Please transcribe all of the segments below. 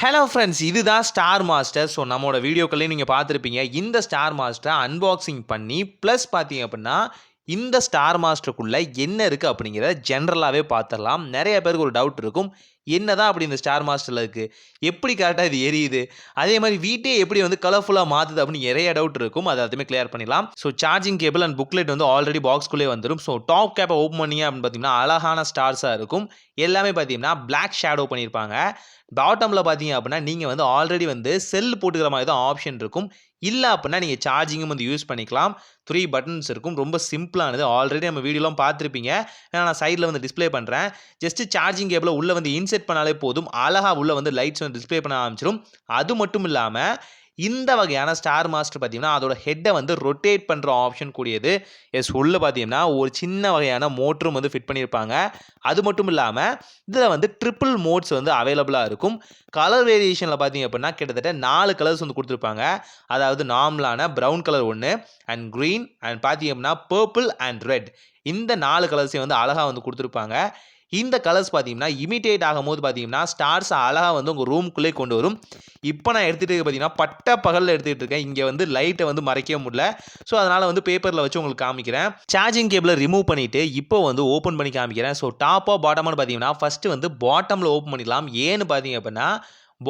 Hello friends, இதுதான் star master. So நம்மளோட வீடியோக்கள்லேயும் நீங்கள் பார்த்துருப்பீங்க. இந்த ஸ்டார் மாஸ்டரை அன்பாக்சிங் பண்ணி ப்ளஸ் பார்த்தீங்க அப்படின்னா இந்த ஸ்டார் மாஸ்டருக்குள்ளே என்ன இருக்குது அப்படிங்கிறத ஜென்ரலாகவே பார்த்துடலாம். நிறைய பேருக்கு ஒரு டவுட் இருக்கும், என்னதான் அப்படி இந்த ஸ்டார் மாஸ்டரில் இருக்குது, எப்படி கரெக்டாக இது எரியுது, அதே மாதிரி வீட்டே எப்படி வந்து கலர்ஃபுல்லாக மாற்றுது அப்படின்னு நிறைய டவுட் இருக்கும். அதை எல்லாத்தையுமே கிளியர் பண்ணிடலாம். So charging cable and booklet வந்து ஆல்ரெடி பாக்ஸ்குள்ளே வந்துடும். ஸோ டாப் கேப்பை ஓப்பன் பண்ணிங்க அப்படின்னு பார்த்தீங்கன்னா அழகான ஸ்டார்ஸாக இருக்கும். எல்லாமே பார்த்தீங்கன்னா பிளாக் ஷேடோ பண்ணியிருப்பாங்க. பாட்டமில் பார்த்தீங்க அப்படின்னா நீங்கள் வந்து ஆல்ரெடி வந்து செல் போட்டுக்கிற மாதிரி தான் ஆப்ஷன் இருக்கும். இல்லை அப்படின்னா நீங்கள் சார்ஜிங்கும் வந்து யூஸ் பண்ணிக்கலாம். 3 பட்டன்ஸ் இருக்கும். ரொம்ப சிம்பிளானது. ஆல்ரெடி நம்ம வீடியோலாம் பார்த்துருப்பீங்க. நான் சைடில் வந்து டிஸ்பிளே பண்ணுறேன். ஜஸ்ட்டு சார்ஜிங் கேபிளை உள்ளே வந்து இன்செர்ட் பண்ணாலே போதும். அழகாக உள்ளே வந்து லைட்ஸ் வந்து டிஸ்பிளே பண்ண ஆரம்பிச்சிடும். அது மட்டும் இல்லாமல் இந்த வகையான ஸ்டார் மாஸ்டர் பார்த்தீங்கன்னா அதோட ஹெட்டை வந்து ரொட்டேட் பண்ணுற ஆப்ஷன் கூடியது. உள்ள பார்த்தீங்கன்னா ஒரு சின்ன வகையான மோட்டரும் வந்து ஃபிட் பண்ணியிருப்பாங்க. அது மட்டும் இல்லாமல் இதில் வந்து ட்ரிபிள் மோட்ஸ் வந்து அவைலபிளாக இருக்கும். கலர் வேரியேஷனில் பார்த்தீங்க அப்படின்னா கிட்டத்தட்ட 4 கலர்ஸ் வந்து கொடுத்துருப்பாங்க. அதாவது நார்மலான ப்ரௌன் கலர் ஒன்று, அண்ட் க்ரீன், அண்ட் பார்த்தீங்க அப்படின்னா பர்பிள் அண்ட் ரெட். இந்த 4 கலர்ஸையும் வந்து அழகாக வந்து கொடுத்துருப்பாங்க. இந்த கலர்ஸ் பார்த்தீங்கன்னா இமிட்டேட் ஆகும்போது பார்த்தீங்கன்னா ஸ்டார்ஸ் அழகாக வந்து உங்கள் ரூம்குள்ளே கொண்டு வரும். இப்போ நான் எடுத்துகிட்டு பார்த்தீங்கன்னா பட்ட பகலில் எடுத்துகிட்டு இருக்கேன். இங்கே வந்து லைட்டை வந்து மறைக்க முடியல. ஸோ அதனால் வந்து பேப்பரில் வச்சு உங்களுக்கு காமிக்கிறேன். சார்ஜிங் கேபிளை ரிமூவ் பண்ணிவிட்டு இப்போ வந்து ஓப்பன் பண்ணி காமிக்கிறேன். ஸோ டாப்பாக பாட்டமானு பார்த்தீங்கன்னா ஃபஸ்ட்டு வந்து பாட்டமில் ஓப்பன் பண்ணிடலாம். ஏன்னு பார்த்தீங்க அப்படின்னா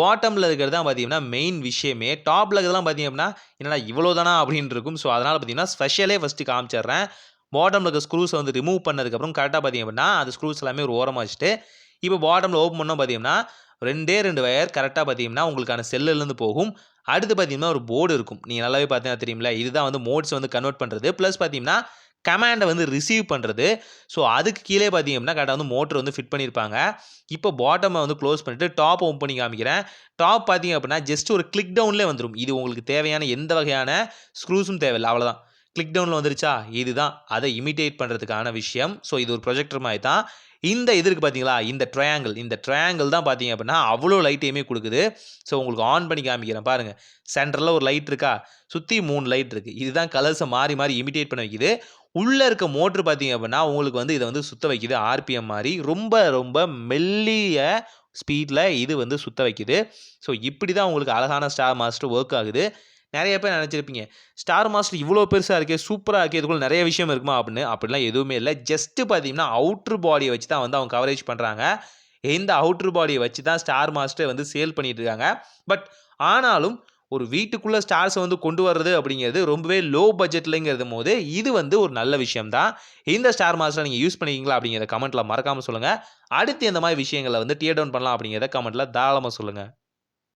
பாட்டமில் இருக்கிறது தான் பார்த்தீங்கன்னா மெயின் விஷயமே. டாப்பில் இருக்கிறதெல்லாம் பார்த்தீங்க அப்படின்னா என்னடா இவ்வளோ தானா அப்படின்னு இருக்கும். ஸோ அதனால் பார்த்தீங்கன்னா ஸ்பெஷலே ஃபஸ்ட்டு காமிச்சிடுறேன். பாட்டமில் இருக்க ஸ்க்ரூஸை வந்து ரிமூவ் பண்ணதுக்கப்புறம் கரெக்டாக பார்த்தீங்க அப்படின்னா அந்த ஸ்க்ரூஸ் எல்லாமே ஒரு ஓரமாக வச்சுட்டு இப்போ பாட்டமில் ஓப்பன் பண்ணோம் பார்த்தீங்கன்னா 2 வயர் கரெக்டாக பார்த்தீங்கன்னா உங்களுக்கான செல்லுலேருந்து போகும். அடுத்து பார்த்தீங்கன்னா ஒரு போர்டு இருக்கும். நீங்கள் நல்லாவே பார்த்தீங்கன்னா தெரியுமில்ல, இதுதான் வந்து மோட்ஸ் வந்து கன்வெர்ட் பண்ணுறது. ப்ளஸ் பார்த்தீங்கன்னா கமாண்டை வந்து ரிசீவ் பண்ணுறது. ஸோ அதுக்கு கீழே பார்த்தீங்க அப்படின்னா கரெக்டாக வந்து மோட்டர் வந்து ஃபிட் பண்ணியிருப்பாங்க. இப்போ பாட்டமை வந்து க்ளோஸ் பண்ணிவிட்டு டாப் ஓப்பன் பண்ணி காமிக்கிறேன். டாப் பார்த்தீங்க அப்படின்னா ஜஸ்ட் ஒரு கிளிக் டவுன்லேயே வந்துடும். இது உங்களுக்கு தேவையான எந்த வகையான ஸ்க்ரூஸும் தேவையில்லை, அவ்வளோதான். கிளிக் டவுனில் வந்துருச்சா, இதுதான் அதை இமிட்டேட் பண்ணுறதுக்கான விஷயம். ஸோ இது ஒரு ப்ரொஜெக்டர் மாதிரி தான். இந்த இது இருக்குது பார்த்தீங்களா, இந்த ட்ரையாங்கிள் தான் பார்த்தீங்க அப்படின்னா அவ்வளோ லைட்டையுமே கொடுக்குது. ஸோ உங்களுக்கு ஆன் பண்ணி காமிக்கிறேன் பாருங்கள். சென்டரில் ஒரு லைட் இருக்கா, சுற்றி 3 லைட் இருக்குது. இதுதான் கலர்ஸை மாறி மாறி இமிட்டேட் பண்ண வைக்குது. உள்ளே இருக்க மோட்ரு பார்த்தீங்க அப்படின்னா உங்களுக்கு வந்து இதை வந்து சுற்ற வைக்குது. ஆர்பிஎம் மாதிரி ரொம்ப ரொம்ப மெல்லிய ஸ்பீடில் இது வந்து சுற்ற வைக்குது. ஸோ இப்படி தான் உங்களுக்கு அழகான ஸ்டார் மாஸ்டர் ஒர்க் ஆகுது. நிறைய பேர் நினச்சிருப்பீங்க, ஸ்டார் மாஸ்டர் இவ்வளோ பெருசாக இருக்கே, சூப்பராக இருக்கே, இதுக்குள்ள நிறைய விஷயம் இருக்குமா அப்படின்னு. அப்படிலாம் எதுவுமே இல்லை. ஜஸ்ட்டு பார்த்தீங்கன்னா அவுட்ரு பாடியை வச்சு தான் வந்து அவங்க கவரேஜ் பண்ணுறாங்க. இந்த அவுட்ரு பாடியை வச்சு தான் ஸ்டார் மாஸ்டர் வந்து சேல் பண்ணிட்டு இருக்காங்க. பட் ஆனாலும் ஒரு வீட்டுக்குள்ளே ஸ்டார்ஸை வந்து கொண்டு வர்றது அப்படிங்கிறது ரொம்பவே லோ பட்ஜெட்லங்கிறது போது இது வந்து ஒரு நல்ல விஷயம் தான். இந்த ஸ்டார் மாஸ்டர் நீங்கள் யூஸ் பண்ணிக்கிங்களா அப்படிங்கிறத கமெண்ட்டில் மறக்காமல் சொல்லுங்கள். அடுத்து எந்த மாதிரி விஷயங்களை வந்து டியர் டவுன் பண்ணலாம் அப்படிங்கிறத கமெண்ட்டில் தாராளமாக சொல்லுங்கள்.